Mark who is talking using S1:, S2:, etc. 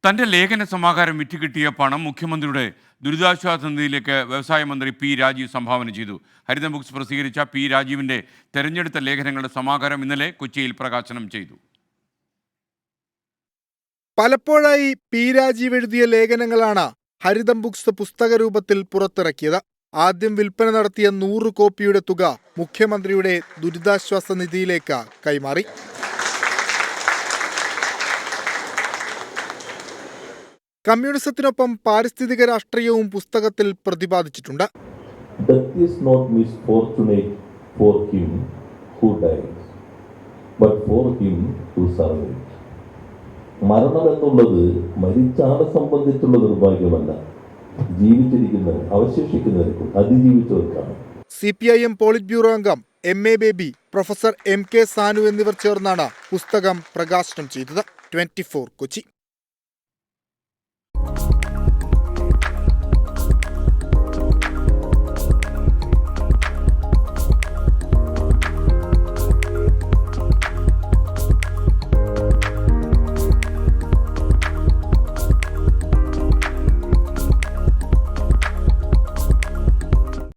S1: തന്റെ ലേഖന സമാഹാരം വിറ്റുകിട്ടിയ പണം മുഖ്യമന്ത്രിയുടെ ദുരിതാശ്വാസ നിധിയിലേക്ക് വ്യവസായ മന്ത്രി പി രാജീവ് സംഭാവന ചെയ്തു. ഹരിതം ബുക്സ് പ്രസിദ്ധീകരിച്ച പി രാജീവിന്റെ തെരഞ്ഞെടുത്ത ലേഖനങ്ങളുടെ സമാഹാരം ഇന്നലെ കൊച്ചിയിൽ പ്രകാശനം ചെയ്തു.
S2: പലപ്പോഴായി പി രാജീവ് എഴുതിയ ലേഖനങ്ങളാണ് ഹരിതം ബുക്സ് പുസ്തക രൂപത്തിൽ പുറത്തിറക്കിയത്. ആദ്യം വിൽപ്പന നടത്തിയ 100 കോപ്പിയുടെ തുക മുഖ്യമന്ത്രിയുടെ ദുരിതാശ്വാസ നിധിയിലേക്ക് കൈമാറി. കമ്മ്യൂണിസത്തിനൊപ്പം പാരിസ്ഥിതിക രാഷ്ട്രീയവും പുസ്തകത്തിൽ പ്രതിപാദിച്ചിട്ടുണ്ട്.
S3: മരണം എന്നുള്ളത് മരിച്ചാളെ സംബന്ധിച്ചുള്ള നിർഭാഗ്യമല്ല, ജീവിച്ചിരിക്കുന്നവർ അവശേഷിക്കുന്നവർക്കും അതിജീവിച്ചവർക്കാണ്.
S2: CPIM പോളിറ്റ് ബ്യൂറോ അംഗം MA baby, professor MK Sanu എന്നിവർ ചേർന്നാണ് പുസ്തകം പ്രകാശനം ചെയ്തത്. 24 കൊച്ചി.